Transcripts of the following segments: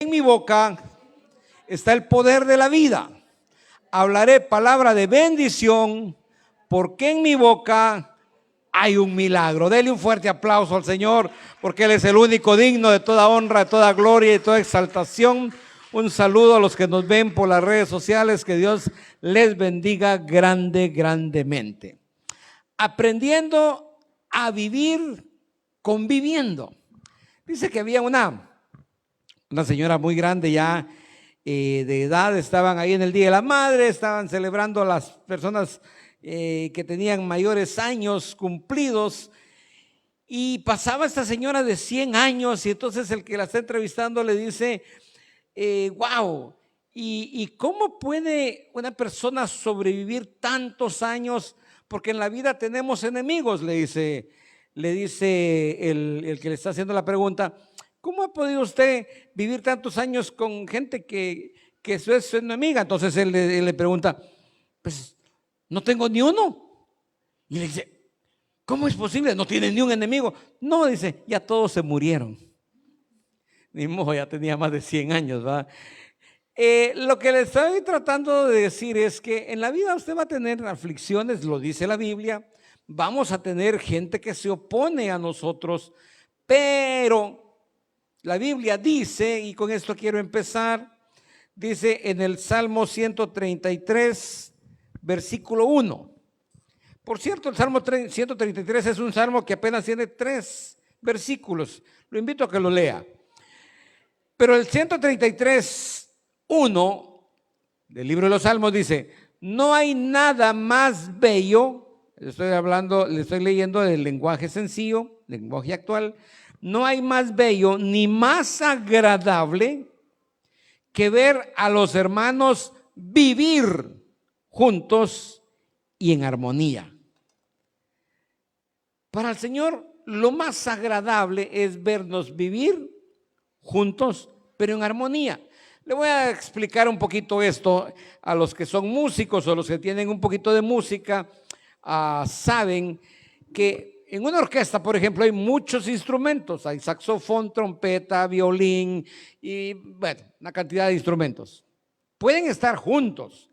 en mi boca está el poder de la vida. Hablaré palabra de bendición, porque en mi boca hay un milagro. Dele un fuerte aplauso al Señor, porque Él es el único digno de toda honra, de toda gloria y de toda exaltación. Un saludo a los que nos ven por las redes sociales. Que Dios les bendiga grandemente. Aprendiendo a vivir conviviendo. Dice que había una señora muy grande ya, de edad. Estaban ahí en el Día de la Madre, estaban celebrando a las personas que tenían mayores años cumplidos, y pasaba esta señora de 100 años, y entonces el que la está entrevistando le dice, wow, ¿y cómo puede una persona sobrevivir tantos años? Porque en la vida tenemos enemigos, le dice el que le está haciendo la pregunta. ¿Cómo ha podido usted vivir tantos años con gente que es su enemiga? Entonces él le pregunta, pues no tengo ni uno. Y le dice, ¿cómo es posible? ¿No tiene ni un enemigo? No, dice, ya todos se murieron. Ni modo, ya tenía más de 100 años, ¿va? Lo que le estoy tratando de decir es que en la vida usted va a tener aflicciones, lo dice la Biblia. Vamos a tener gente que se opone a nosotros, pero la Biblia dice, y con esto quiero empezar, dice en el Salmo 133, versículo 1. Por cierto, el Salmo 133 es un salmo que apenas tiene 3 versículos. Lo invito a que lo lea. Pero el 133, 1 del libro de los Salmos dice, no hay nada más bello. Le estoy leyendo del lenguaje sencillo, lenguaje actual. No hay más bello ni más agradable que ver a los hermanos vivir juntos y en armonía. Para el Señor, lo más agradable es vernos vivir juntos, pero en armonía. Le voy a explicar un poquito esto a los que son músicos o los que tienen un poquito de música. Saben que en una orquesta, por ejemplo, hay muchos instrumentos. Hay saxofón, trompeta, violín y bueno, una cantidad de instrumentos. Pueden estar juntos,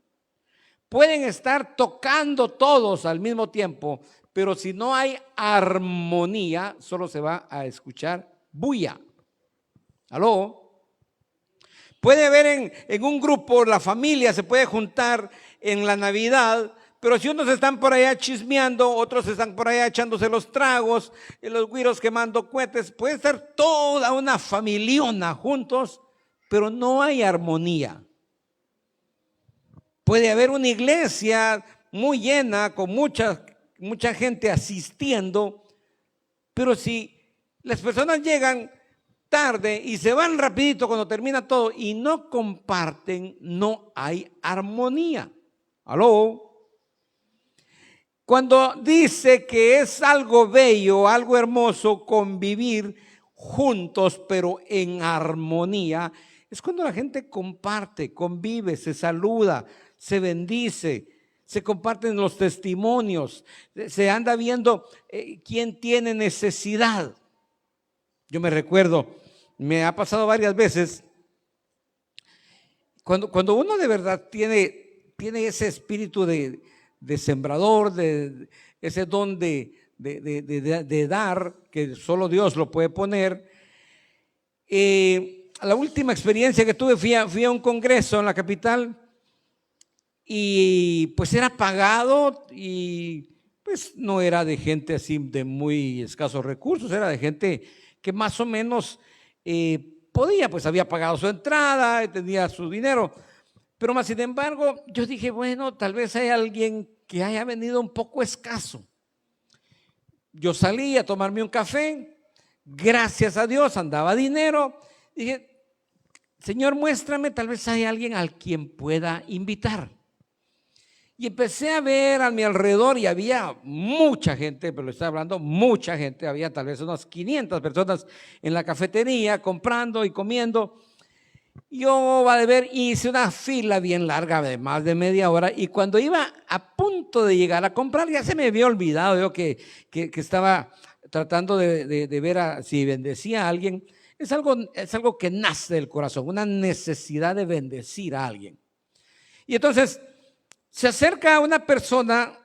pueden estar tocando todos al mismo tiempo, pero si no hay armonía, solo se va a escuchar bulla. ¿Aló? Puede haber en un grupo, la familia se puede juntar en la Navidad, pero si unos están por allá chismeando, otros están por allá echándose los tragos, y los güiros quemando cohetes, puede estar toda una familiona juntos, pero no hay armonía. Puede haber una iglesia muy llena, con mucha gente asistiendo, pero si las personas llegan tarde y se van rapidito cuando termina todo y no comparten, no hay armonía. ¿Aló? Cuando dice que es algo bello, algo hermoso convivir juntos pero en armonía, es cuando la gente comparte, convive, se saluda, se bendice, se comparten los testimonios, se anda viendo quién tiene necesidad. Yo me recuerdo, me ha pasado varias veces, cuando uno de verdad tiene ese espíritu de sembrador, de ese don de dar, que solo Dios lo puede poner. La última experiencia que tuve, fui a un congreso en la capital y pues era pagado y pues no era de gente así de muy escasos recursos, era de gente que más o menos podía, pues había pagado su entrada, tenía su dinero. Pero más sin embargo, yo dije, bueno, tal vez hay alguien que haya venido un poco escaso. Yo salí a tomarme un café, gracias a Dios andaba dinero. Dije, Señor, muéstrame, tal vez hay alguien al quien pueda invitar. Y empecé a ver a mi alrededor y había mucha gente, pero le estoy hablando mucha gente, había tal vez unas 500 personas en la cafetería comprando y comiendo. Yo hice una fila bien larga de más de media hora y cuando iba a punto de llegar a comprar ya se me había olvidado yo que estaba tratando de ver si bendecía a alguien. Es algo que nace del corazón, una necesidad de bendecir a alguien. Y entonces se acerca a una persona,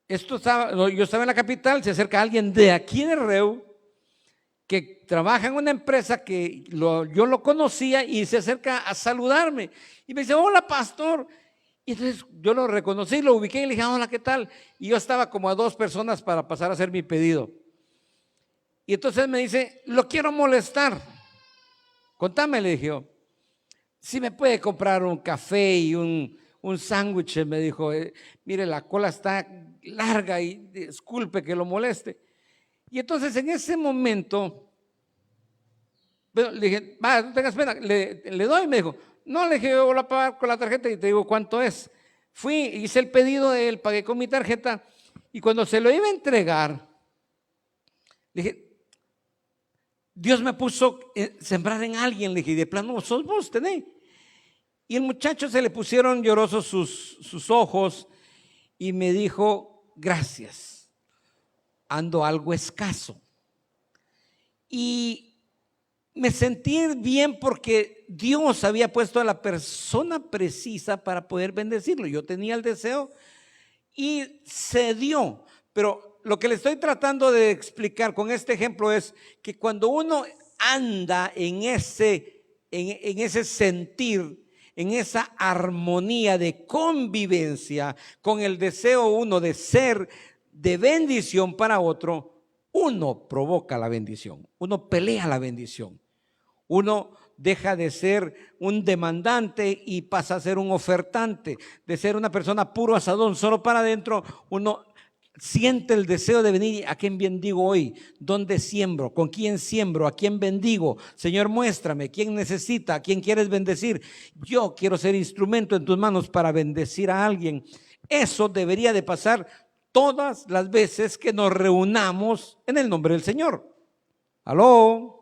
yo estaba en la capital, se acerca a alguien de aquí de Reu, que trabaja en una empresa que yo lo conocía, y se acerca a saludarme y me dice: hola, pastor. Y entonces yo lo reconocí, lo ubiqué y le dije: hola, ¿qué tal? Y yo estaba como a 2 personas para pasar a hacer mi pedido. Y entonces me dice: lo quiero molestar. Contame, le dije yo, si me puede comprar un café y un sándwich. Me dijo: mire, la cola está larga y disculpe que lo moleste. Y entonces en ese momento, le dije: va, no tengas pena, le doy. Me dijo: no, le dije: yo voy a pagar con la tarjeta y te digo cuánto es. Fui, hice el pedido de él, pagué con mi tarjeta, y cuando se lo iba a entregar, le dije: Dios me puso sembrar en alguien. Le dije: de plano, sos vos, tenés. Y el muchacho se le pusieron llorosos sus ojos y me dijo: gracias, ando algo escaso. Y me sentí bien porque Dios había puesto a la persona precisa para poder bendecirlo. Yo tenía el deseo y se dio. Pero lo que le estoy tratando de explicar con este ejemplo es que cuando uno anda en ese sentir, en esa armonía de convivencia, con el deseo uno de ser de bendición para otro, uno provoca la bendición, uno pelea la bendición, uno deja de ser un demandante y pasa a ser un ofertante, de ser una persona puro asadón, solo para adentro. Uno siente el deseo de venir. ¿A quién bendigo hoy? ¿Dónde siembro? ¿Con quién siembro? ¿A quién bendigo? Señor, muéstrame quién necesita, a quién quieres bendecir. Yo quiero ser instrumento en tus manos para bendecir a alguien. Eso debería de pasar todas las veces que nos reunamos en el nombre del Señor. ¿Aló?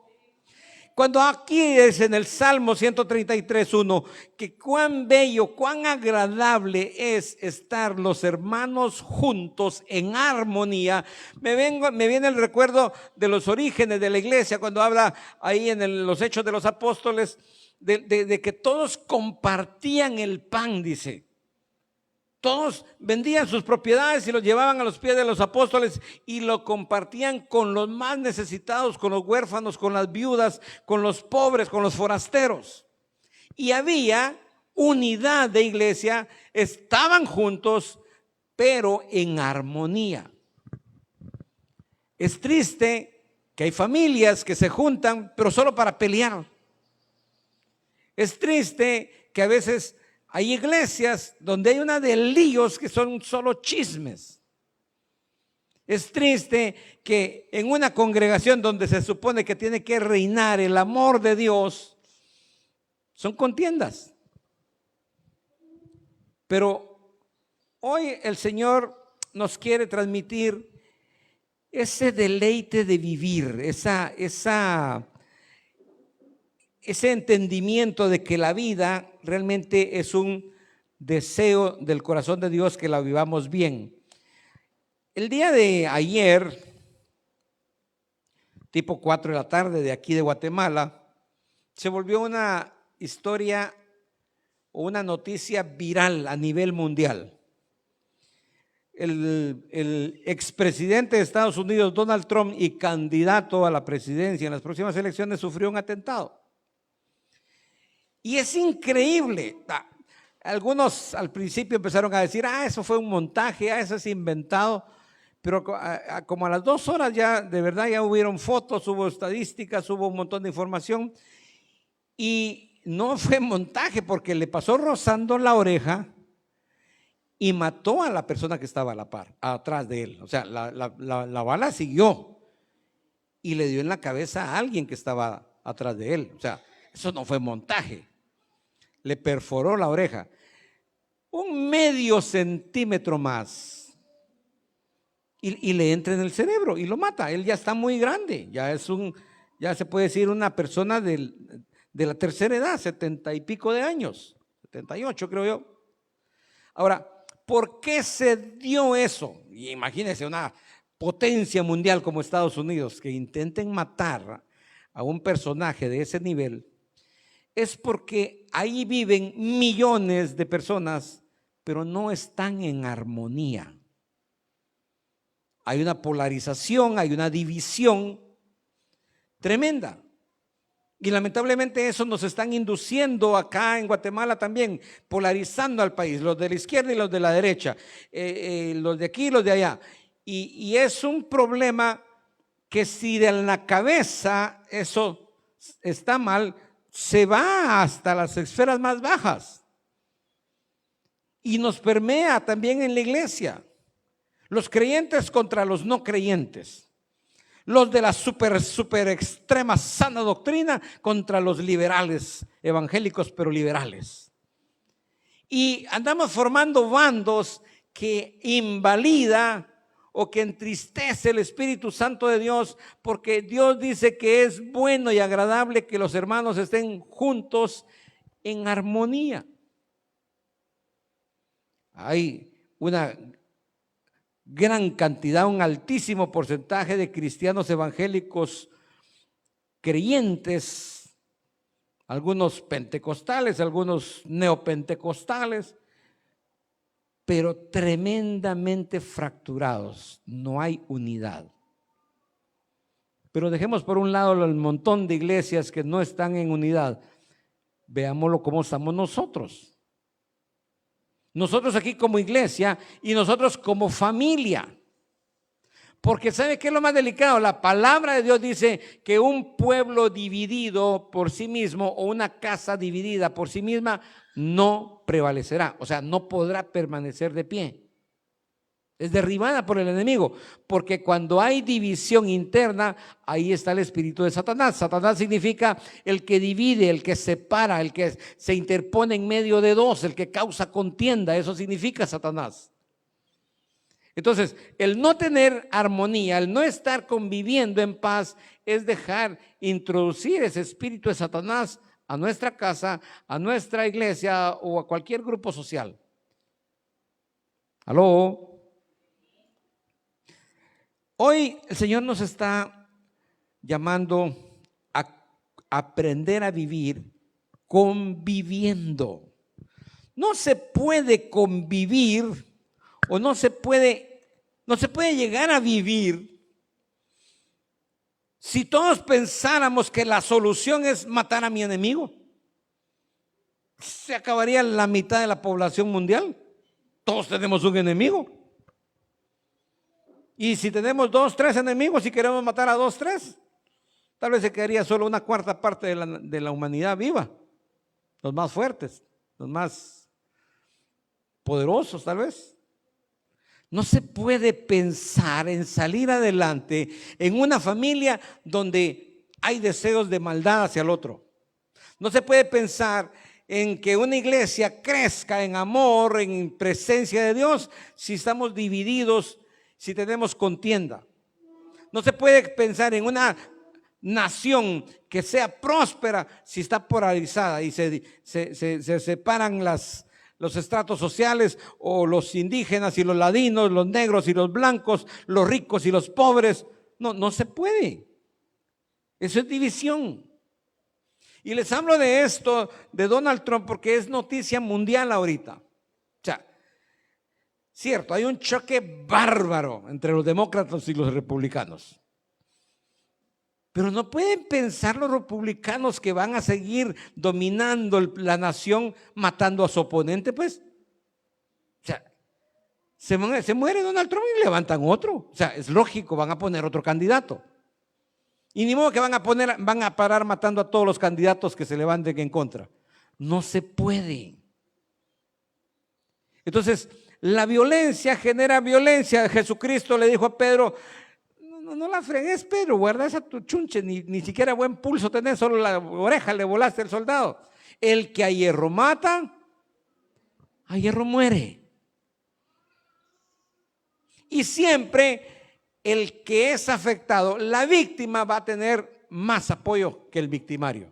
Cuando aquí es en el Salmo 133:1, que cuán bello, cuán agradable es estar los hermanos juntos en armonía, me viene el recuerdo de los orígenes de la iglesia, cuando habla ahí en los Hechos de los Apóstoles, de que todos compartían el pan, dice. Todos vendían sus propiedades y los llevaban a los pies de los apóstoles y lo compartían con los más necesitados, con los huérfanos, con las viudas, con los pobres, con los forasteros. Y había unidad de iglesia, estaban juntos, pero en armonía. Es triste que hay familias que se juntan, pero solo para pelear. Es triste que a veces hay iglesias donde hay una de líos que son solo chismes. Es triste que en una congregación donde se supone que tiene que reinar el amor de Dios, son contiendas. Pero hoy el Señor nos quiere transmitir ese deleite de vivir, ese entendimiento de que la vida realmente es un deseo del corazón de Dios, que la vivamos bien. El día de ayer, tipo 4 de la tarde de aquí de Guatemala, se volvió una historia o una noticia viral a nivel mundial. El expresidente de Estados Unidos, Donald Trump, y candidato a la presidencia en las próximas elecciones, sufrió un atentado. Y es increíble. Algunos al principio empezaron a decir: eso fue un montaje, eso es inventado. Pero como a las 2 horas ya, de verdad, ya hubieron fotos, hubo estadísticas, hubo un montón de información. Y no fue montaje, porque le pasó rozando la oreja y mató a la persona que estaba a la par, atrás de él. O sea, la bala siguió y le dio en la cabeza a alguien que estaba atrás de él. O sea, eso no fue montaje. Le perforó la oreja, un medio centímetro más, y le entra en el cerebro y lo mata. Él ya está muy grande, ya se puede decir una persona de la tercera edad, 70 y pico de años, 78 creo yo. Ahora, ¿por qué se dio eso? Y imagínense una potencia mundial como Estados Unidos, que intenten matar a un personaje de ese nivel, es porque ahí viven millones de personas, pero no están en armonía. Hay una polarización, hay una división tremenda. Y lamentablemente eso nos están induciendo acá en Guatemala también, polarizando al país, los de la izquierda y los de la derecha, los de aquí y los de allá. Y es un problema que si de la cabeza eso está mal, se va hasta las esferas más bajas y nos permea también en la iglesia. Los creyentes contra los no creyentes. Los de la super extrema sana doctrina contra los liberales, evangélicos pero liberales. Y andamos formando bandos que invalida o que entristece el Espíritu Santo de Dios, porque Dios dice que es bueno y agradable que los hermanos estén juntos en armonía. Hay una gran cantidad, un altísimo porcentaje de cristianos evangélicos creyentes, algunos pentecostales, algunos neopentecostales, pero tremendamente fracturados, no hay unidad. Pero dejemos por un lado el montón de iglesias que no están en unidad, veámoslo cómo estamos nosotros. Nosotros aquí como iglesia y nosotros como familia. Porque ¿sabe qué es lo más delicado? La palabra de Dios dice que un pueblo dividido por sí mismo o una casa dividida por sí misma no prevalecerá. O sea, no podrá permanecer de pie. Es derribada por el enemigo, porque cuando hay división interna, ahí está el espíritu de Satanás. Satanás significa el que divide, el que separa, el que se interpone en medio de dos, el que causa contienda. Eso significa Satanás. Entonces, el no tener armonía, el no estar conviviendo en paz, es dejar introducir ese espíritu de Satanás a nuestra casa, a nuestra iglesia o a cualquier grupo social. ¿Aló? Hoy el Señor nos está llamando a aprender a vivir conviviendo. No se puede convivir o no se puede llegar a vivir si todos pensáramos que la solución es matar a mi enemigo. Se acabaría la mitad de la población mundial. Todos tenemos un enemigo. Y si tenemos 2, 3 enemigos y queremos matar a 2, 3, tal vez se quedaría solo una cuarta parte de la humanidad viva. Los más fuertes, los más poderosos tal vez. No se puede pensar en salir adelante en una familia donde hay deseos de maldad hacia el otro. No se puede pensar en que una iglesia crezca en amor, en presencia de Dios, si estamos divididos, si tenemos contienda. No se puede pensar en una nación que sea próspera si está polarizada y se separan los estratos sociales, o los indígenas y los ladinos, los negros y los blancos, los ricos y los pobres. No se puede. Eso es división. Y les hablo de esto, de Donald Trump, porque es noticia mundial ahorita. O sea, cierto, hay un choque bárbaro entre los demócratas y los republicanos. Pero no pueden pensar los republicanos que van a seguir dominando la nación matando a su oponente, pues. O sea, se muere Donald Trump y levantan otro. O sea, es lógico, van a poner otro candidato. Y ni modo que van a parar matando a todos los candidatos que se levanten en contra. No se puede. Entonces, la violencia genera violencia. Jesucristo le dijo a Pedro: no la fregues, Pedro, guarda esa tu chunche, ni siquiera buen pulso tenés, solo la oreja le volaste al soldado. El que a hierro mata, a hierro muere. Y siempre el que es afectado, la víctima, va a tener más apoyo que el victimario.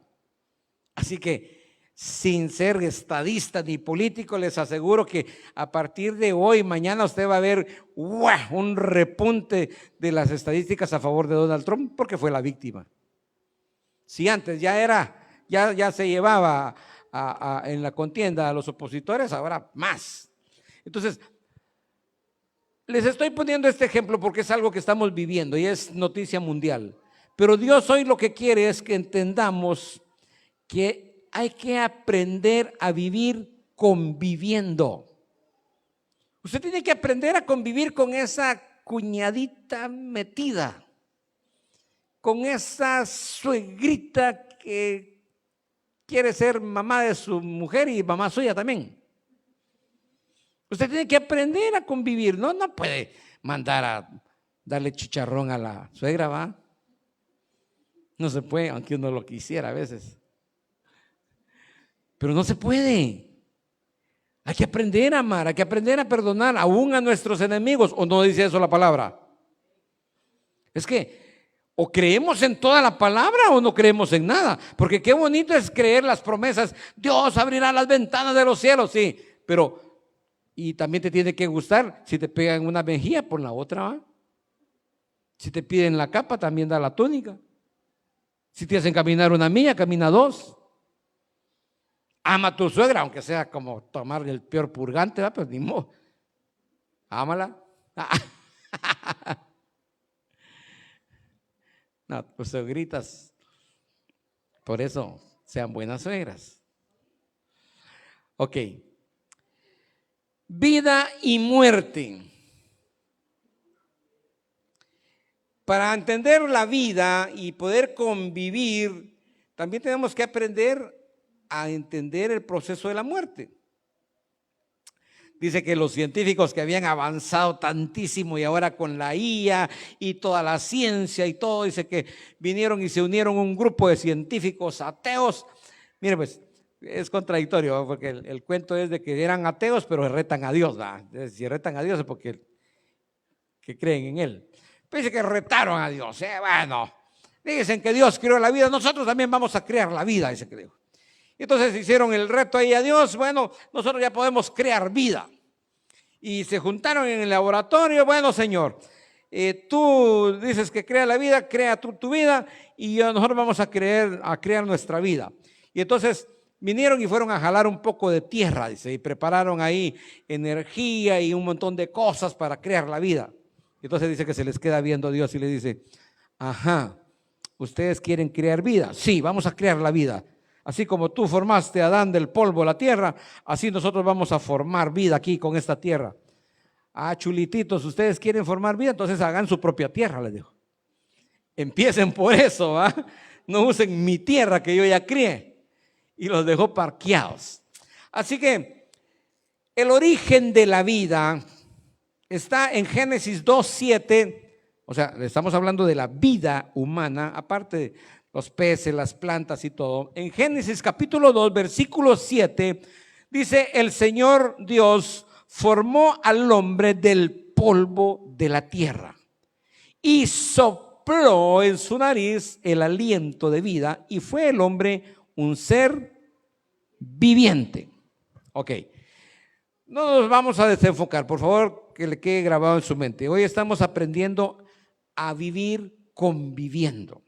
Así que, sin ser estadista ni político, les aseguro que a partir de hoy, mañana, usted va a ver un repunte de las estadísticas a favor de Donald Trump, porque fue la víctima. Si antes ya se llevaba en la contienda a los opositores, ahora más. Entonces, les estoy poniendo este ejemplo porque es algo que estamos viviendo y es noticia mundial. Pero Dios hoy lo que quiere es que entendamos que hay que aprender a vivir conviviendo. Usted tiene que aprender a convivir con esa cuñadita metida, con esa suegrita que quiere ser mamá de su mujer y mamá suya también. Usted tiene que aprender a convivir, no puede mandar a darle chicharrón a la suegra, ¿va? No se puede, aunque uno lo quisiera a veces. Pero no se puede. Hay que aprender a amar, hay que aprender a perdonar aún a nuestros enemigos. ¿O no dice eso la palabra? Es que o creemos en toda la palabra o no creemos en nada. Porque qué bonito es creer las promesas. Dios abrirá las ventanas de los cielos, sí. Pero, y también te tiene que gustar, si te pegan una mejilla, pon la otra, ¿va? Si te piden la capa, también da la túnica. Si te hacen caminar una milla, camina dos. Ama a tu suegra, aunque sea como tomar el peor purgante, ¿va? Pues ni modo. Ámala. No, pues suegritas. Por eso, sean buenas suegras. Ok. Vida y muerte. Para entender la vida y poder convivir, también tenemos que aprender a entender el proceso de la muerte. Dice que los científicos que habían avanzado tantísimo y ahora con la IA y toda la ciencia y todo, dice que vinieron y se unieron un grupo de científicos ateos. Mire, pues es contradictorio, ¿no? Porque el cuento es de que eran ateos pero retan a Dios, ¿verdad? Si retan a Dios es porque que creen en Él. Pero dice que retaron a Dios. Bueno, dicen que Dios creó la vida, nosotros también vamos a crear la vida, dice que dijo. Entonces hicieron el reto ahí a Dios, bueno, nosotros ya podemos crear vida. Y se juntaron en el laboratorio, bueno, Señor, tú dices que crea la vida, crea tu vida y nosotros vamos a crear nuestra vida. Y entonces vinieron y fueron a jalar un poco de tierra, dice, y prepararon ahí energía y un montón de cosas para crear la vida. Y entonces dice que se les queda viendo Dios y le dice, ajá, ¿ustedes quieren crear vida? Sí, vamos a crear la vida. Así como tú formaste a Adán del polvo de la tierra, así nosotros vamos a formar vida aquí con esta tierra. Ah, chulititos, ustedes quieren formar vida, entonces hagan su propia tierra, les dijo. Empiecen por eso, ¿va? No usen mi tierra que yo ya crié. Y los dejó parqueados. Así que el origen de la vida está en Génesis 2:7. O sea, estamos hablando de la vida humana, aparte de los peces, las plantas y todo. En Génesis capítulo 2, versículo 7, dice, el Señor Dios formó al hombre del polvo de la tierra y sopló en su nariz el aliento de vida y fue el hombre un ser viviente. Ok, no nos vamos a desenfocar, por favor, que le quede grabado en su mente. Hoy estamos aprendiendo a vivir conviviendo.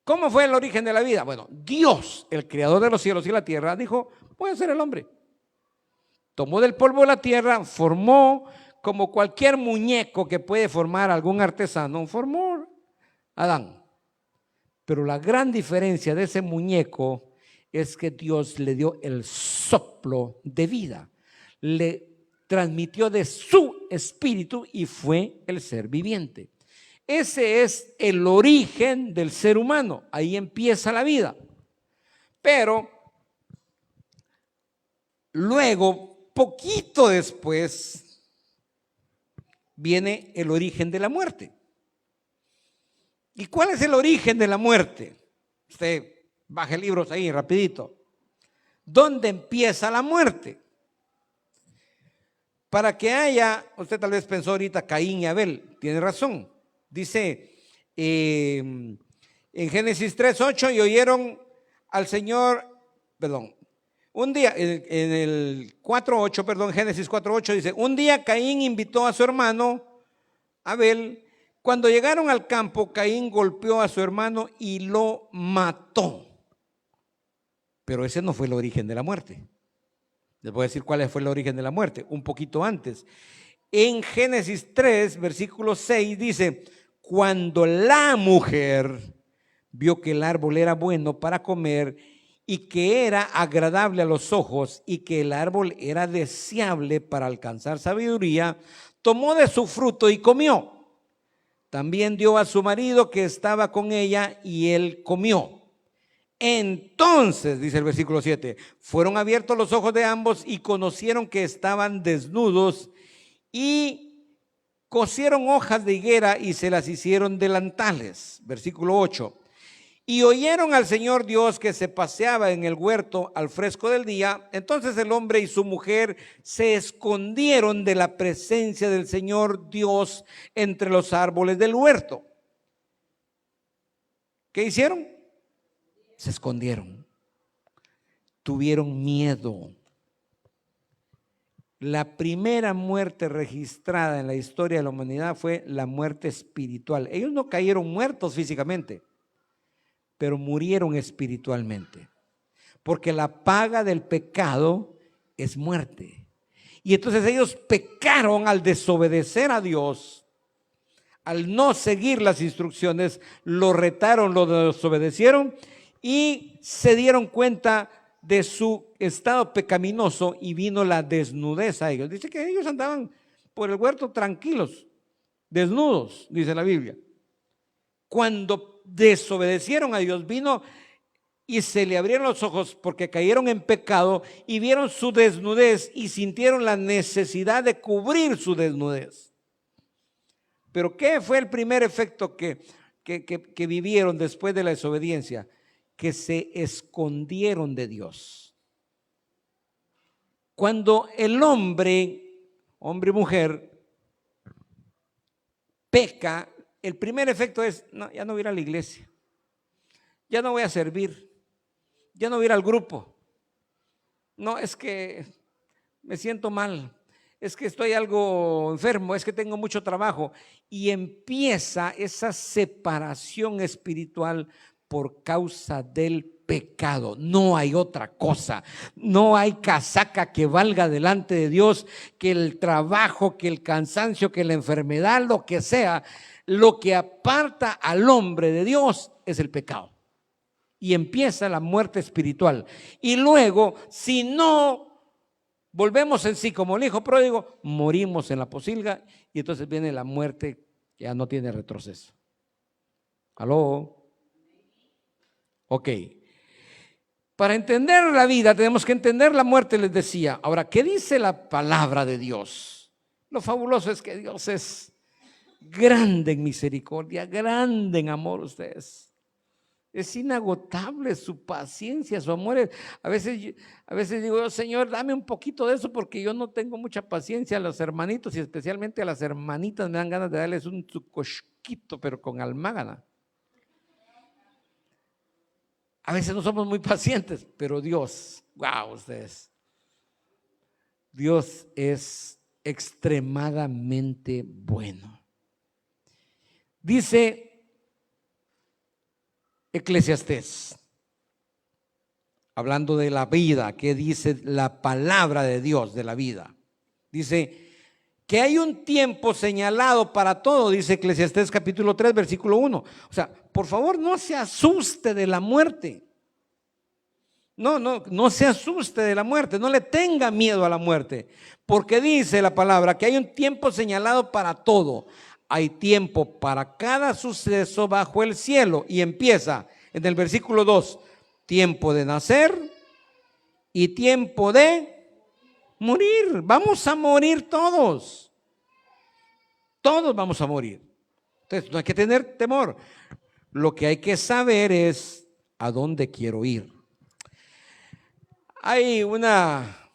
¿Cómo fue el origen de la vida? Bueno, Dios, el creador de los cielos y la tierra, dijo, voy a ser el hombre. Tomó del polvo de la tierra, formó como cualquier muñeco que puede formar algún artesano, formó Adán. Pero la gran diferencia de ese muñeco es que Dios le dio el soplo de vida, le transmitió de su espíritu y fue el ser viviente. Ese es el origen del ser humano, ahí empieza la vida. Pero luego, poquito después, viene el origen de la muerte. ¿Y cuál es el origen de la muerte? Usted baje libros ahí rapidito. ¿Dónde empieza la muerte? Para que haya, usted tal vez pensó ahorita Caín y Abel, tiene razón. Dice en Génesis 3:8, y oyeron al Señor, un día, en el 4:8, Génesis 4:8 dice, un día Caín invitó a su hermano Abel Cuando llegaron al campo, Caín golpeó a su hermano y lo mató. Pero ese no fue el origen de la muerte. Les voy a decir cuál fue el origen de la muerte, un poquito antes. En Génesis 3, versículo 6 dice: cuando la mujer vio que el árbol era bueno para comer y que era agradable a los ojos y que el árbol era deseable para alcanzar sabiduría, tomó de su fruto y comió. También dio a su marido que estaba con ella y él comió. Entonces, dice el versículo 7, fueron abiertos los ojos de ambos y conocieron que estaban desnudos y cosieron hojas de higuera y se las hicieron delantales. Versículo 8. Y oyeron al Señor Dios que se paseaba en el huerto al fresco del día. Entonces el hombre y su mujer se escondieron de la presencia del Señor Dios entre los árboles del huerto. ¿Qué hicieron? Se escondieron. Tuvieron miedo. La primera muerte registrada en la historia de la humanidad fue la muerte espiritual. Ellos no cayeron muertos físicamente, pero murieron espiritualmente, porque la paga del pecado es muerte. Y entonces ellos pecaron al desobedecer a Dios, al no seguir las instrucciones, lo retaron, lo desobedecieron y se dieron cuenta de su estado pecaminoso y vino la desnudez a ellos. Dice que ellos andaban por el huerto tranquilos, desnudos, dice la Biblia. Cuando desobedecieron a Dios, vino y se le abrieron los ojos porque cayeron en pecado y vieron su desnudez y sintieron la necesidad de cubrir su desnudez. Pero ¿qué fue el primer efecto que vivieron después de la desobediencia? Que se escondieron de Dios. Cuando el hombre y mujer, peca, el primer efecto es: no, ya no voy a ir a la iglesia, ya no voy a servir, ya no voy a ir al grupo. No, es que me siento mal, es que estoy algo enfermo, es que tengo mucho trabajo. Y empieza esa separación espiritual por causa del pecado. No hay otra cosa. No hay casaca que valga delante de Dios que el trabajo, que el cansancio, que la enfermedad, lo que sea. Lo que aparta al hombre de Dios es el pecado. Y empieza la muerte espiritual. Y luego, si no volvemos en sí como el hijo pródigo, morimos en la pocilga y entonces viene la muerte que ya no tiene retroceso. ¿Aló? Ok. Para entender la vida tenemos que entender la muerte, les decía. Ahora, ¿qué dice la palabra de Dios? Lo fabuloso es que Dios es grande en misericordia, grande en amor. Ustedes, es inagotable su paciencia, su amor. A veces digo: Señor, dame un poquito de eso porque yo no tengo mucha paciencia. A los hermanitos y especialmente a las hermanitas me dan ganas de darles un cosquito, pero con almágana. A veces no somos muy pacientes, pero Dios, wow, ustedes, Dios es extremadamente bueno. Dice Eclesiastés, hablando de la vida, ¿qué dice la palabra de Dios de la vida? Dice que hay un tiempo señalado para todo, dice Eclesiastés capítulo 3, versículo 1. O sea, por favor, no se asuste de la muerte. No se asuste de la muerte, no le tenga miedo a la muerte, porque dice la palabra que hay un tiempo señalado para todo. Hay tiempo para cada suceso bajo el cielo. Y empieza en el versículo 2, tiempo de nacer y tiempo de morir. Vamos a morir todos. Todos vamos a morir. Entonces no hay que tener temor. Lo que hay que saber es a dónde quiero ir. Hay una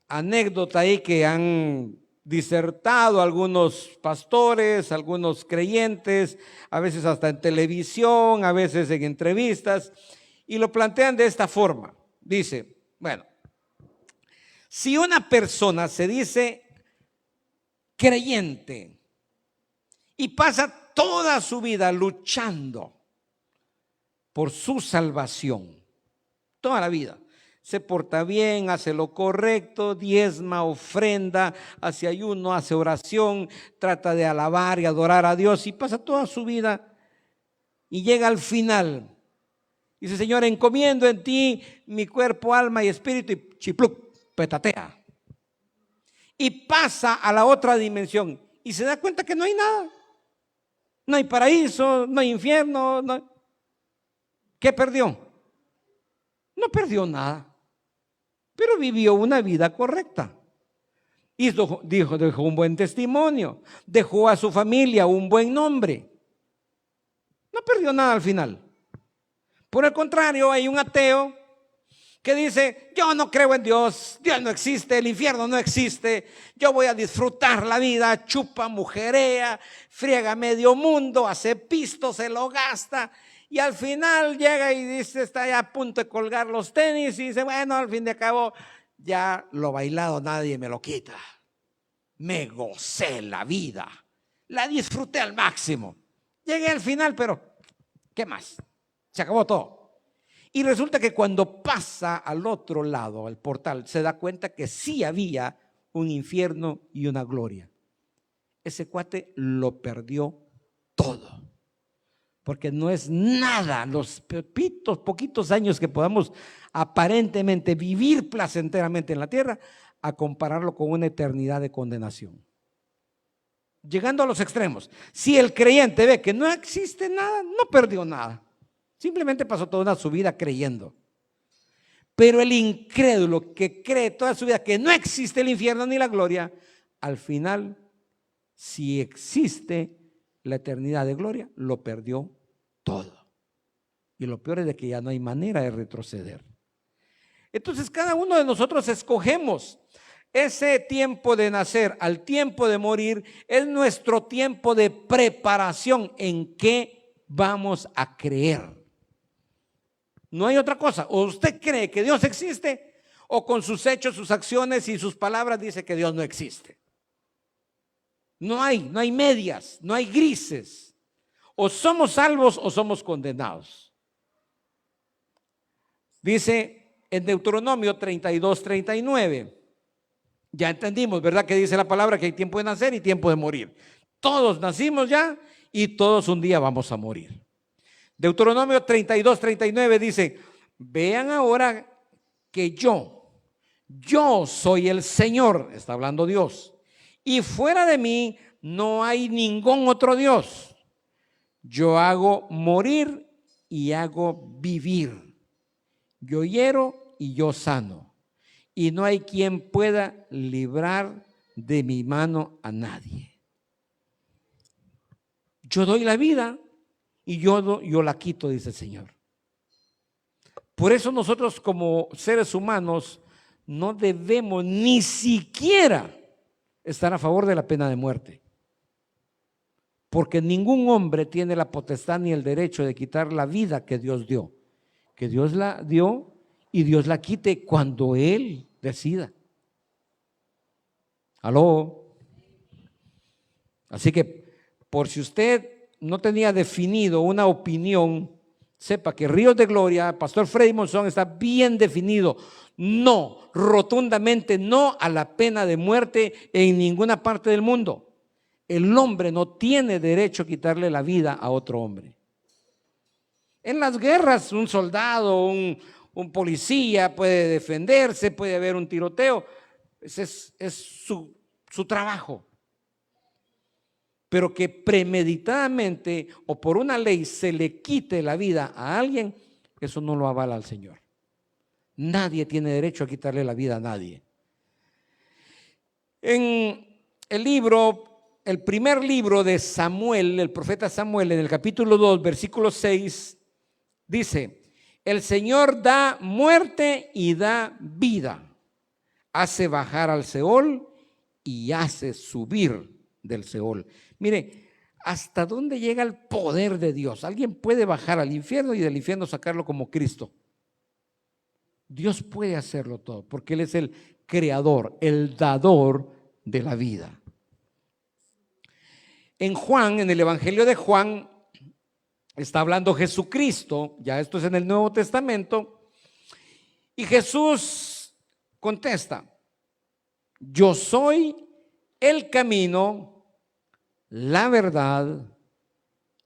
anécdota ahí que han disertado algunos pastores, algunos creyentes, a veces hasta en televisión, a veces en entrevistas, y lo plantean de esta forma. Dice, bueno, si una persona se dice creyente y pasa toda su vida luchando por su salvación, toda la vida. Se porta bien, hace lo correcto, diezma, ofrenda, hace ayuno, hace oración, trata de alabar y adorar a Dios y pasa toda su vida y llega al final. Dice: Señor, encomiendo en ti mi cuerpo, alma y espíritu, y chipluc, petatea. Y pasa a la otra dimensión y se da cuenta que no hay nada. No hay paraíso, no hay infierno. No. ¿Qué perdió? No perdió nada, pero vivió una vida correcta. Dejó un buen testimonio, dejó a su familia un buen nombre. No perdió nada al final. Por el contrario, hay un ateo que dice: yo no creo en Dios, Dios no existe, el infierno no existe, yo voy a disfrutar la vida, chupa, mujerea, friega medio mundo, hace pisto, se lo gasta. Y al final llega y dice, está ya a punto de colgar los tenis y dice: bueno, al fin de cabo, ya lo bailado nadie me lo quita. Me gocé la vida, la disfruté al máximo. Llegué al final, pero ¿qué más? Se acabó todo. Y resulta que cuando pasa al otro lado, al portal, se da cuenta que sí había un infierno y una gloria. Ese cuate lo perdió todo. Porque no es nada los poquitos años que podamos aparentemente vivir placenteramente en la tierra a compararlo con una eternidad de condenación. Llegando a los extremos, si el creyente ve que no existe nada, no perdió nada. Simplemente pasó toda su vida creyendo. Pero el incrédulo que cree toda su vida que no existe el infierno ni la gloria, al final, si existe la eternidad de gloria, lo perdió todo. Y lo peor es de que ya no hay manera de retroceder. Entonces cada uno de nosotros escogemos ese tiempo de nacer al tiempo de morir. Es nuestro tiempo de preparación en qué vamos a creer. No hay otra cosa. O usted cree que Dios existe, o con sus hechos, sus acciones y sus palabras dice que Dios no existe. No hay medias, no hay grises. O somos salvos o somos condenados. Dice en Deuteronomio 32:39. Ya entendimos, ¿verdad? Que dice la palabra que hay tiempo de nacer y tiempo de morir. Todos nacimos ya y todos un día vamos a morir. Deuteronomio 32:39 dice: vean ahora que yo soy el Señor, está hablando Dios, y fuera de mí no hay ningún otro Dios. Yo hago morir y hago vivir. Yo hiero y yo sano. Y no hay quien pueda librar de mi mano a nadie. Yo doy la vida y yo la quito, dice el Señor. Por eso nosotros como seres humanos no debemos ni siquiera estar a favor de la pena de muerte. Porque ningún hombre tiene la potestad ni el derecho de quitar la vida que Dios dio. Que Dios la dio y Dios la quite cuando Él decida. ¿Aló? Así que por si usted no tenía definido una opinión, sepa que Ríos de Gloria, Pastor Freddy Monzón, está bien definido. No, rotundamente no a la pena de muerte en ninguna parte del mundo. El hombre no tiene derecho a quitarle la vida a otro hombre. En las guerras, un soldado, un policía puede defenderse, puede haber un tiroteo. Ese es su trabajo. Pero que premeditadamente o por una ley se le quite la vida a alguien, eso no lo avala al Señor. Nadie tiene derecho a quitarle la vida a nadie. En el primer libro de Samuel, el profeta Samuel, en el capítulo 2, versículo 6, dice: el Señor da muerte y da vida, hace bajar al Seol y hace subir del Seol. Mire, ¿hasta dónde llega el poder de Dios? Alguien puede bajar al infierno y del infierno sacarlo como Cristo. Dios puede hacerlo todo, porque Él es el creador, el dador de la vida. En Juan, en el Evangelio de Juan, está hablando Jesucristo, ya esto es en el Nuevo Testamento, y Jesús contesta: yo soy el camino, la verdad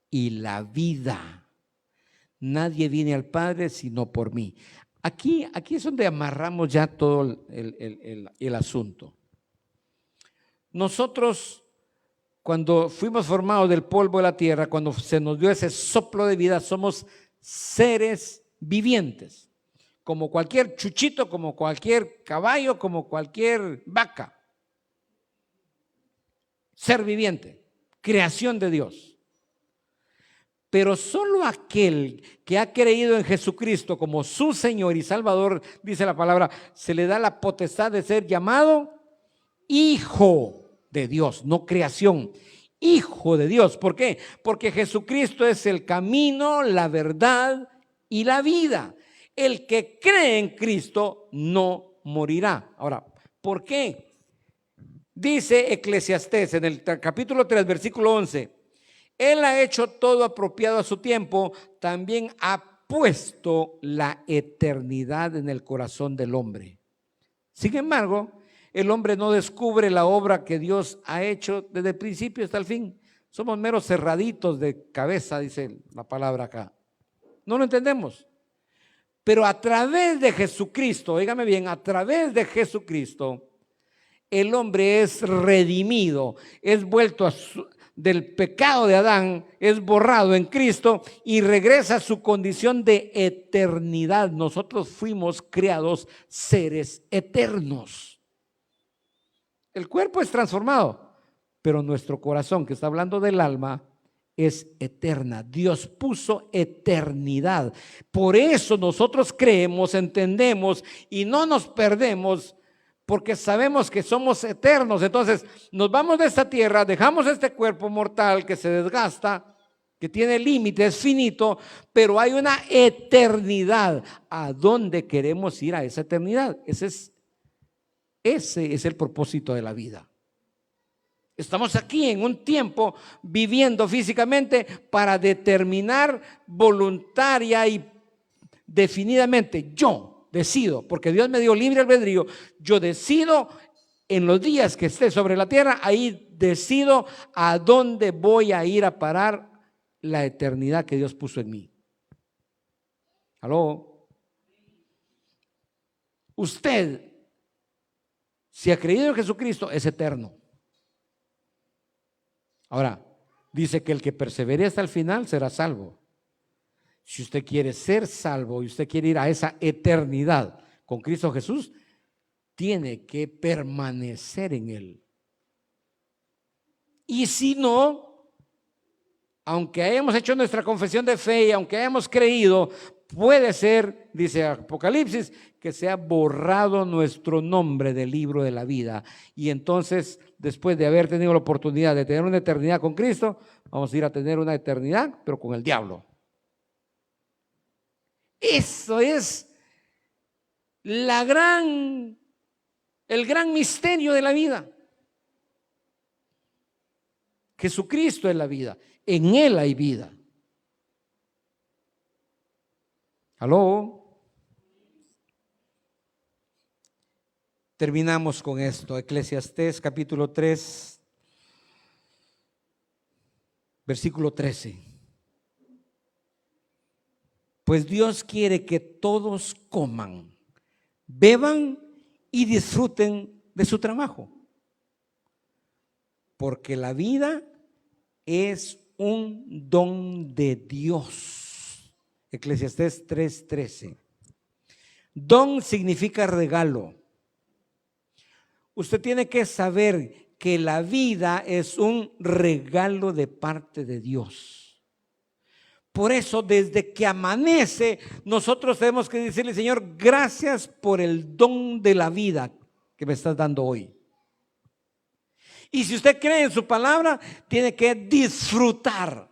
y la vida. Nadie viene al Padre sino por mí. Aquí es donde amarramos ya todo el asunto. Nosotros, cuando fuimos formados del polvo de la tierra, cuando se nos dio ese soplo de vida, somos seres vivientes, como cualquier chuchito, como cualquier caballo, como cualquier vaca. Ser viviente, creación de Dios. Pero solo aquel que ha creído en Jesucristo como su Señor y Salvador, dice la palabra, se le da la potestad de ser llamado hijo de Dios, no creación, hijo de Dios. ¿Por qué? Porque Jesucristo es el camino, la verdad y la vida. El que cree en Cristo no morirá. Ahora, ¿por qué? Dice Eclesiastés en el capítulo 3, versículo 11. Él ha hecho todo apropiado a su tiempo, también ha puesto la eternidad en el corazón del hombre. Sin embargo, el hombre no descubre la obra que Dios ha hecho desde el principio hasta el fin. Somos meros cerraditos de cabeza, dice la palabra acá. No lo entendemos. Pero a través de Jesucristo, óigame bien, a través de Jesucristo, el hombre es redimido, es vuelto del pecado de Adán, es borrado en Cristo y regresa a su condición de eternidad. Nosotros fuimos creados seres eternos. El cuerpo es transformado, pero nuestro corazón, que está hablando del alma, es eterna. Dios puso eternidad. Por eso nosotros creemos, entendemos y no nos perdemos, porque sabemos que somos eternos. Entonces nos vamos de esta tierra, dejamos este cuerpo mortal que se desgasta, que tiene límites, finito, pero hay una eternidad. ¿A dónde queremos ir a esa eternidad? Ese es el propósito de la vida. Estamos aquí en un tiempo viviendo físicamente para determinar voluntaria y definidamente, yo decido, porque Dios me dio libre albedrío, yo decido en los días que esté sobre la tierra, ahí decido a dónde voy a ir a parar la eternidad que Dios puso en mí. ¿Aló? Usted, si ha creído en Jesucristo, es eterno. Ahora, dice que el que persevere hasta el final será salvo. Si usted quiere ser salvo y usted quiere ir a esa eternidad con Cristo Jesús, tiene que permanecer en Él. Y si no, aunque hayamos hecho nuestra confesión de fe y aunque hayamos creído, puede ser, dice Apocalipsis, que sea borrado nuestro nombre del libro de la vida. Y entonces, después de haber tenido la oportunidad de tener una eternidad con Cristo, vamos a ir a tener una eternidad, pero con el diablo. Eso es el gran misterio de la vida. Jesucristo es la vida, en Él hay vida. ¿Aló? Terminamos con esto, Eclesiastés capítulo 3, versículo 13. Pues Dios quiere que todos coman, beban y disfruten de su trabajo, porque la vida es un don de Dios. Eclesiastés 3:13. Don significa regalo. Usted tiene que saber que la vida es un regalo de parte de Dios. Por eso, desde que amanece, nosotros tenemos que decirle: Señor, gracias por el don de la vida que me estás dando hoy. Y si usted cree en su palabra, tiene que disfrutar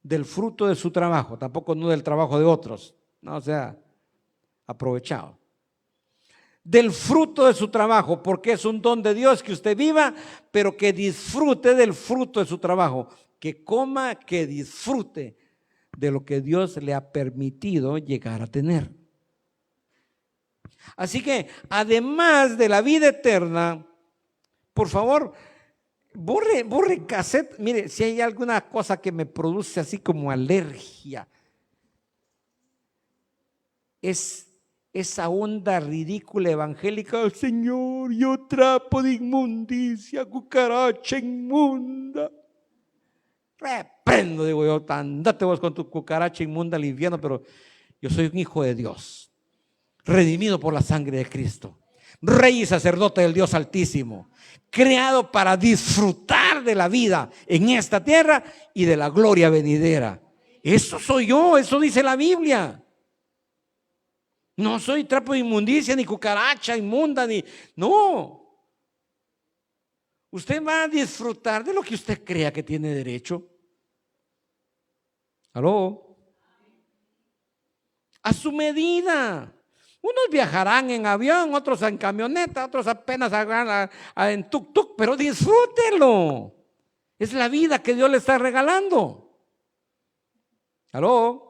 del fruto de su trabajo, tampoco no del trabajo de otros, no sea aprovechado. del fruto de su trabajo, porque es un don de Dios que usted viva, pero que disfrute del fruto de su trabajo, que coma, que disfrute de lo que Dios le ha permitido llegar a tener. Así que, además de la vida eterna, por favor, borre cassette. Mire, si hay alguna cosa que me produce así como alergia, es esa onda ridícula evangélica. Señor, yo trapo de inmundicia, cucaracha inmunda. Reprendo, digo yo, andate vos con tu cucaracha inmunda al infierno, pero yo soy un hijo de Dios, redimido por la sangre de Cristo, rey y sacerdote del Dios Altísimo, creado para disfrutar de la vida en esta tierra y de la gloria venidera. Eso soy yo, eso dice la Biblia. No soy trapo de inmundicia, ni cucaracha inmunda, ni... No. Usted va a disfrutar de lo que usted crea que tiene derecho. ¿Aló? A su medida. Unos viajarán en avión, otros en camioneta, otros apenas hagan en tuk-tuk, pero disfrútelo. Es la vida que Dios le está regalando. ¿Aló?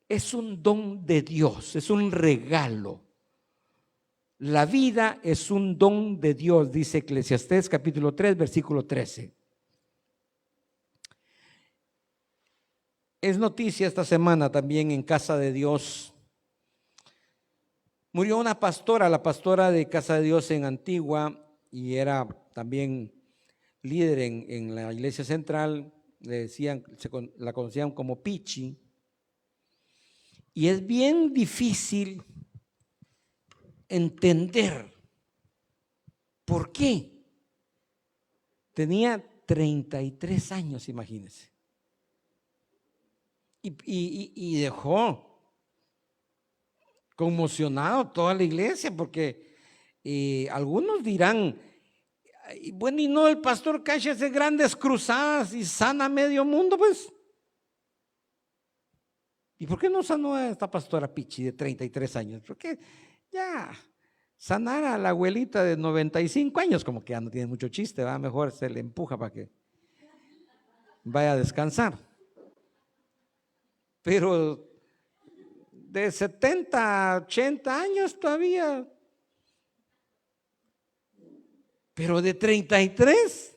Es un don de Dios, es un regalo. La vida es un don de Dios, dice Eclesiastés capítulo 3, versículo 13. Es noticia esta semana también en Casa de Dios. Murió una pastora, la pastora de Casa de Dios en Antigua, y era también líder en la iglesia central. Le decían, la conocían como Pichi. Y es bien difícil entender por qué. Tenía 33 años, imagínense. Y dejó conmocionado toda la iglesia, porque algunos dirán, bueno, y no, el pastor Cash hace grandes cruzadas y sana medio mundo, pues. ¿Y por qué no sanó a esta pastora Pichi de 33 años? Porque ya sanar a la abuelita de 95 años, como que ya no tiene mucho chiste, ¿va? Mejor se le empuja para que vaya a descansar. Pero de 70 a 80 años todavía, pero de 33.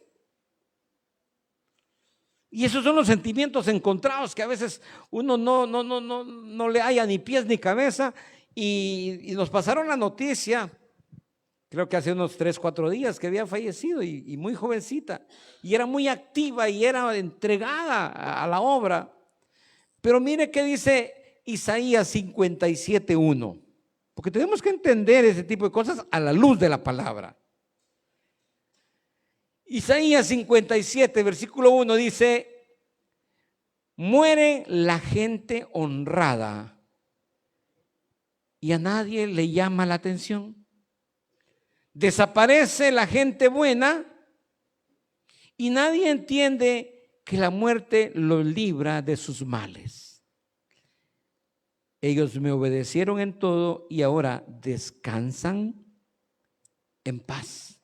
Y esos son los sentimientos encontrados que a veces uno no le halla ni pies ni cabeza. Y nos pasaron la noticia, creo que hace unos 3, 4 días, que había fallecido, y muy jovencita, y era muy activa y era entregada a la obra. Pero mire qué dice Isaías 57:1, porque tenemos que entender ese tipo de cosas a la luz de la palabra. Isaías 57, versículo 1 dice: muere la gente honrada y a nadie le llama la atención. Desaparece la gente buena y nadie entiende que la muerte los libra de sus males. Ellos me obedecieron en todo y ahora descansan en paz.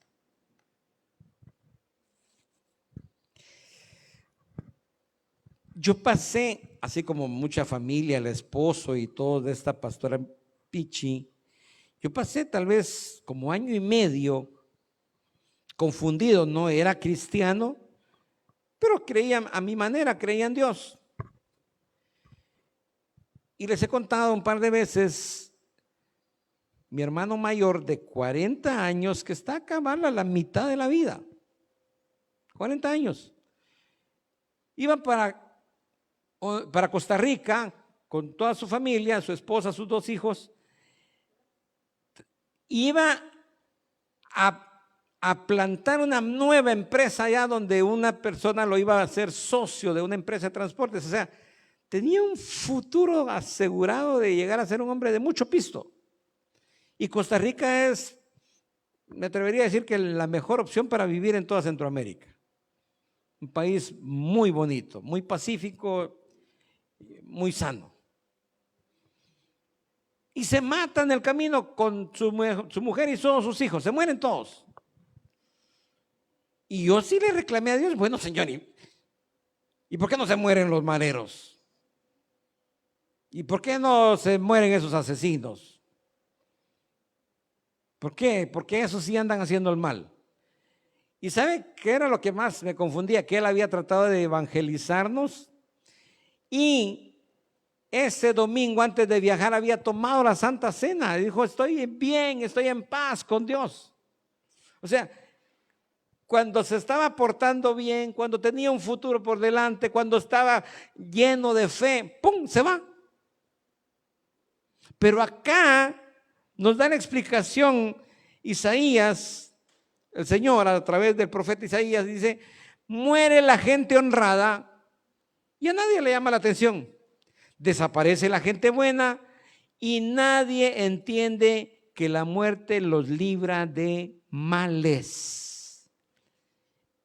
Yo pasé, así como mucha familia, el esposo y todo de esta pastora Pichi, yo pasé tal vez como año y medio confundido. No era cristiano, pero creía a mi manera, creía en Dios. Y les he contado un par de veces, mi hermano mayor de 40 años, que está a acabar la mitad de la vida, 40 años, iba para Costa Rica con toda su familia, su esposa, sus 2 hijos. Iba a plantar una nueva empresa allá, donde una persona lo iba a hacer socio de una empresa de transportes. O sea, tenía un futuro asegurado de llegar a ser un hombre de mucho pisto. Y Costa Rica es, me atrevería a decir, que la mejor opción para vivir en toda Centroamérica. Un país muy bonito, muy pacífico, muy sano. y se mata en el camino con su mujer y todos sus hijos, se mueren todos. Y yo sí le reclamé a Dios, bueno, Señor, ¿y por qué no se mueren los mareros? ¿Y por qué no se mueren esos asesinos? ¿Por qué? Porque esos sí andan haciendo el mal. ¿Y sabe qué era lo que más me confundía? Que él había tratado de evangelizarnos y ese domingo antes de viajar había tomado la Santa Cena. Dijo, estoy bien, estoy en paz con Dios. O sea, cuando se estaba portando bien, cuando tenía un futuro por delante, cuando estaba lleno de fe, ¡pum!, se va. Pero acá nos da la explicación Isaías, el Señor a través del profeta Isaías dice, muere la gente honrada y a nadie le llama la atención. Desaparece la gente buena y nadie entiende que la muerte los libra de males.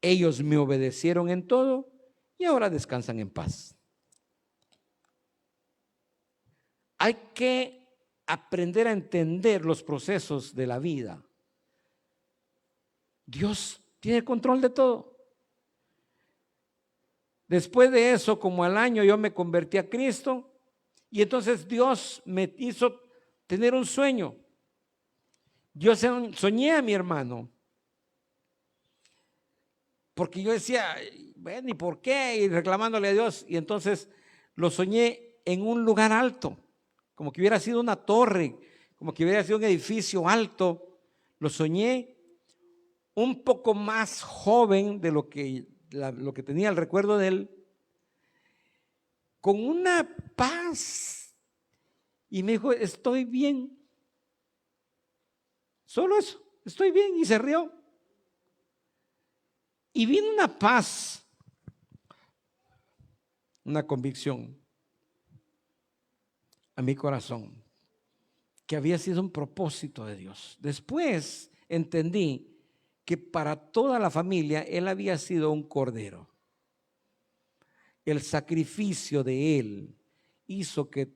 Ellos me obedecieron en todo y ahora descansan en paz. Hay que aprender a entender los procesos de la vida. Dios tiene control de todo. Después de eso, como al año, yo me convertí a Cristo y entonces Dios me hizo tener un sueño. Yo soñé a mi hermano porque yo decía, bueno, ¿y por qué? Y reclamándole a Dios, y entonces lo soñé en un lugar alto, como que hubiera sido una torre, como que hubiera sido un edificio alto. Lo soñé un poco más joven de lo que tenía el recuerdo de él, con una paz, y me dijo, estoy bien, solo eso, estoy bien, y se rió. Y vino una paz, una convicción a mi corazón, que había sido un propósito de Dios. Después entendí que para toda la familia él había sido un cordero. El sacrificio de él hizo que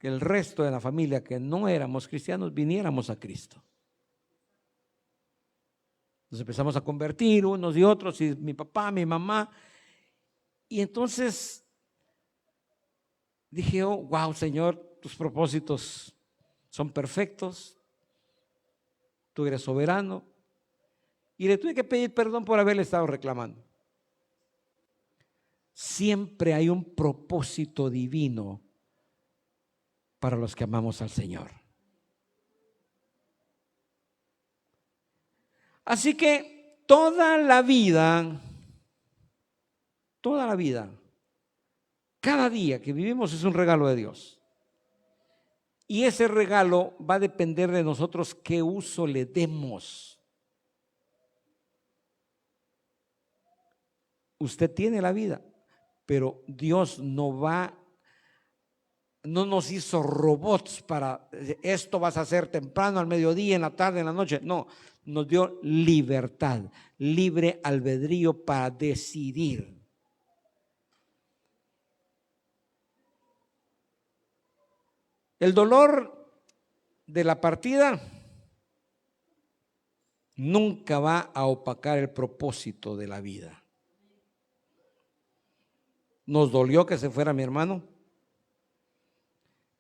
el resto de la familia que no éramos cristianos viniéramos a Cristo. Nos empezamos a convertir unos y otros, y mi papá, mi mamá, y entonces dije, oh, wow, Señor, tus propósitos son perfectos, tú eres soberano. Y le tuve que pedir perdón por haberle estado reclamando. Siempre hay un propósito divino para los que amamos al Señor. Así que toda la vida, cada día que vivimos es un regalo de Dios. Y ese regalo va a depender de nosotros qué uso le demos. Usted tiene la vida, pero Dios no nos hizo robots para esto vas a hacer temprano, al mediodía, en la tarde, en la noche. No, nos dio libertad, libre albedrío para decidir. El dolor de la partida nunca va a opacar el propósito de la vida. Nos dolió que se fuera mi hermano,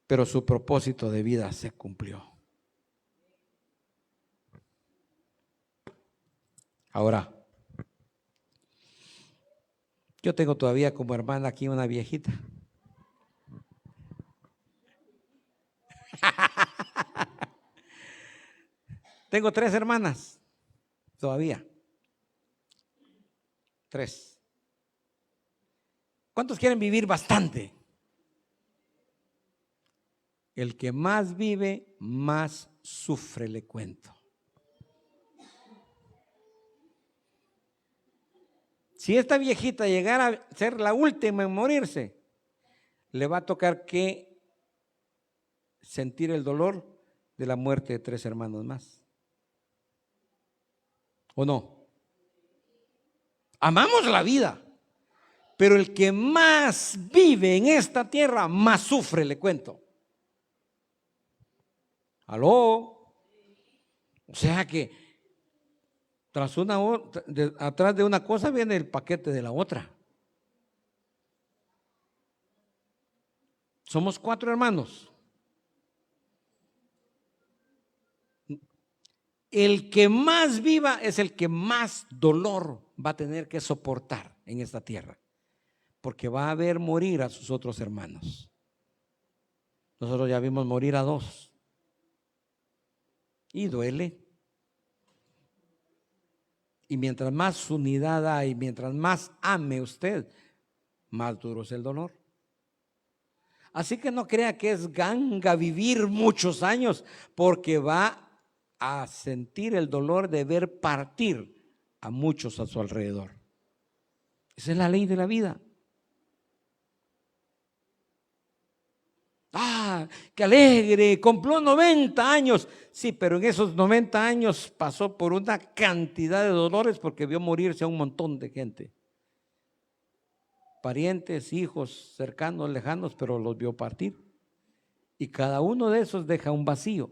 pero su propósito de vida se cumplió. Ahora, yo tengo todavía como hermana aquí una viejita. Tengo 3 hermanas todavía. 3. ¿Cuántos quieren vivir bastante? El que más vive, más sufre, le cuento. Si esta viejita llegara a ser la última en morirse, le va a tocar que sentir el dolor de la muerte de 3 hermanos más. ¿O no? Amamos la vida, pero el que más vive en esta tierra, más sufre, le cuento. ¿Aló? O sea que atrás de una cosa viene el paquete de la otra. Somos 4 hermanos. El que más viva es el que más dolor va a tener que soportar en esta tierra, porque va a ver morir a sus otros hermanos. Nosotros ya vimos morir a 2 y duele. Y mientras más unidad hay, mientras más ame usted, más duro es el dolor. Así que no crea que es ganga vivir muchos años, porque va a sentir el dolor de ver partir a muchos a su alrededor. Esa es la ley de la vida. Ah, qué alegre, cumplió 90 años. Sí, pero en esos 90 años pasó por una cantidad de dolores porque vio morirse a un montón de gente. Parientes, hijos, cercanos, lejanos, pero los vio partir. Y cada uno de esos deja un vacío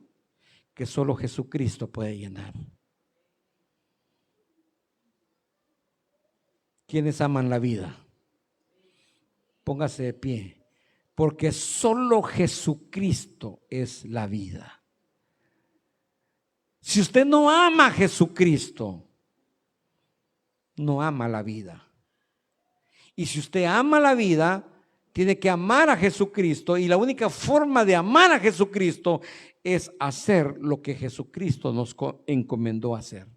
que solo Jesucristo puede llenar. ¿Quiénes aman la vida? Póngase de pie, porque solo Jesucristo es la vida. Si usted no ama a Jesucristo, no ama la vida. Y si usted ama la vida, tiene que amar a Jesucristo, y la única forma de amar a Jesucristo es hacer lo que Jesucristo nos encomendó hacer.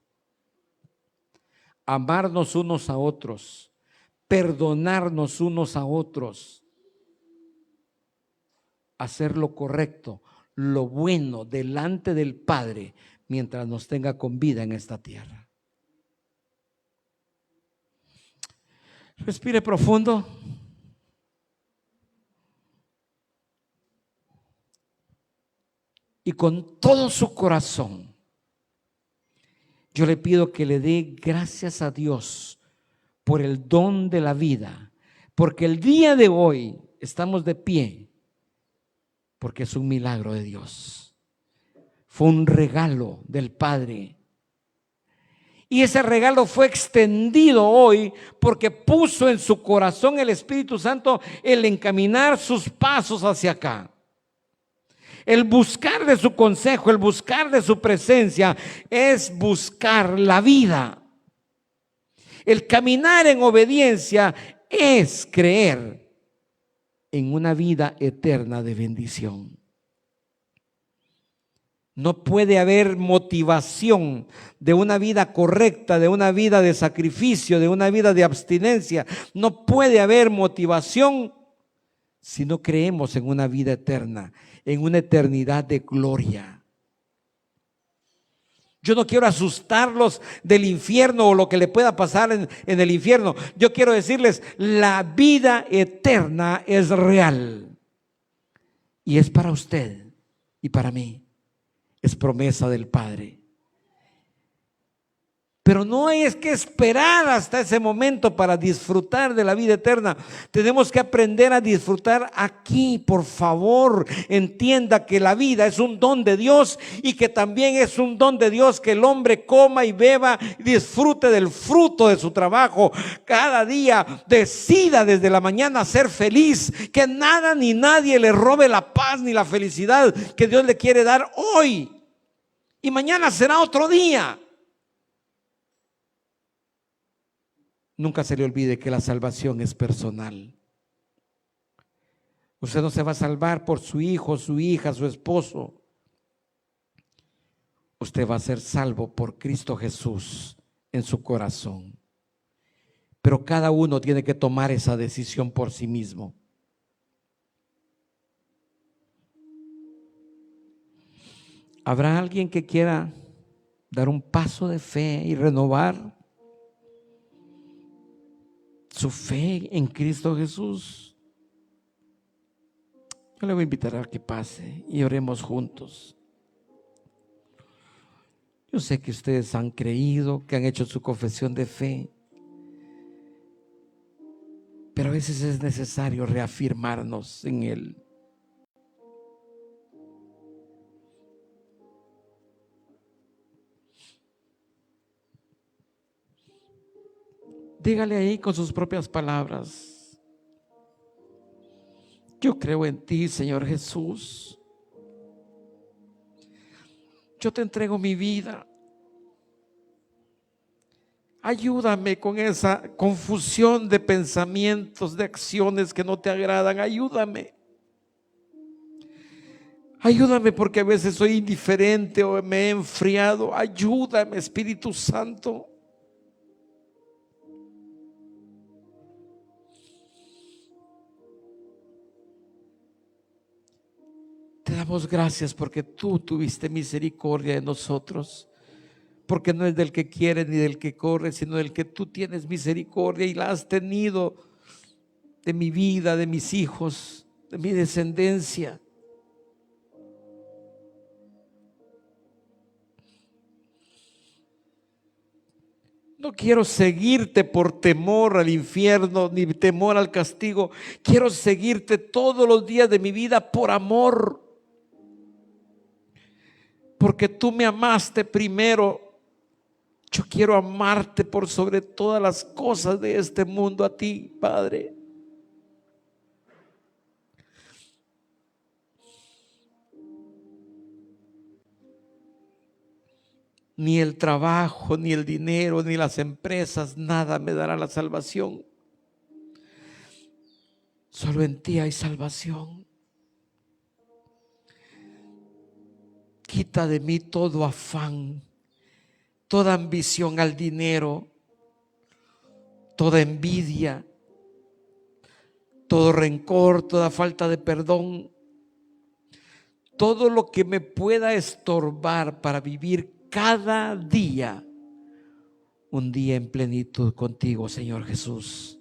Amarnos unos a otros, perdonarnos unos a otros, hacer lo correcto, lo bueno delante del Padre mientras nos tenga con vida en esta tierra. Respire profundo. Y con todo su corazón, yo le pido que le dé gracias a Dios por el don de la vida, porque el día de hoy estamos de pie, porque es un milagro de Dios. Fue un regalo del Padre. Y ese regalo fue extendido hoy porque puso en su corazón el Espíritu Santo el encaminar sus pasos hacia acá. El buscar de su consejo, el buscar de su presencia es buscar la vida. El caminar en obediencia es creer en una vida eterna de bendición. No puede haber motivación de una vida correcta, de una vida de sacrificio, de una vida de abstinencia. No puede haber motivación si no creemos en una vida eterna, en una eternidad de gloria. Yo no quiero asustarlos del infierno o lo que le pueda pasar en el infierno. Yo quiero decirles, la vida eterna es real y es para usted y para mí. Es promesa del Padre. Pero no hay que esperar hasta ese momento para disfrutar de la vida eterna. Tenemos que aprender a disfrutar aquí, por favor. Entienda que la vida es un don de Dios y que también es un don de Dios que el hombre coma y beba y disfrute del fruto de su trabajo. Cada día decida desde la mañana ser feliz, que nada ni nadie le robe la paz ni la felicidad que Dios le quiere dar hoy. Y mañana será otro día. Nunca se le olvide que la salvación es personal. Usted no se va a salvar por su hijo, su hija, su esposo. Usted va a ser salvo por Cristo Jesús en su corazón. Pero cada uno tiene que tomar esa decisión por sí mismo. ¿Habrá alguien que quiera dar un paso de fe y renovar su fe en Cristo Jesús? Yo le voy a invitar a que pase y oremos juntos. Yo sé que ustedes han creído, que han hecho su confesión de fe, pero a veces es necesario reafirmarnos en Él. Dígale ahí con sus propias palabras: yo creo en ti, Señor Jesús. Yo te entrego mi vida. Ayúdame con esa confusión de pensamientos, de acciones que no te agradan. Ayúdame. Ayúdame porque a veces soy indiferente o me he enfriado. Ayúdame, Espíritu Santo. Te damos gracias porque tú tuviste misericordia de nosotros. Porque no es del que quiere ni del que corre, sino del que tú tienes misericordia, y la has tenido de mi vida, de mis hijos, de mi descendencia. No quiero seguirte por temor al infierno, ni temor al castigo. Quiero seguirte todos los días de mi vida por amor. Porque tú me amaste primero. Yo quiero amarte por sobre todas las cosas de este mundo, a ti, Padre. Ni el trabajo, ni el dinero, ni las empresas, nada me dará la salvación. Solo en ti hay salvación. Quita de mí todo afán, toda ambición al dinero, toda envidia, todo rencor, toda falta de perdón, todo lo que me pueda estorbar para vivir cada día un día en plenitud contigo, Señor Jesús.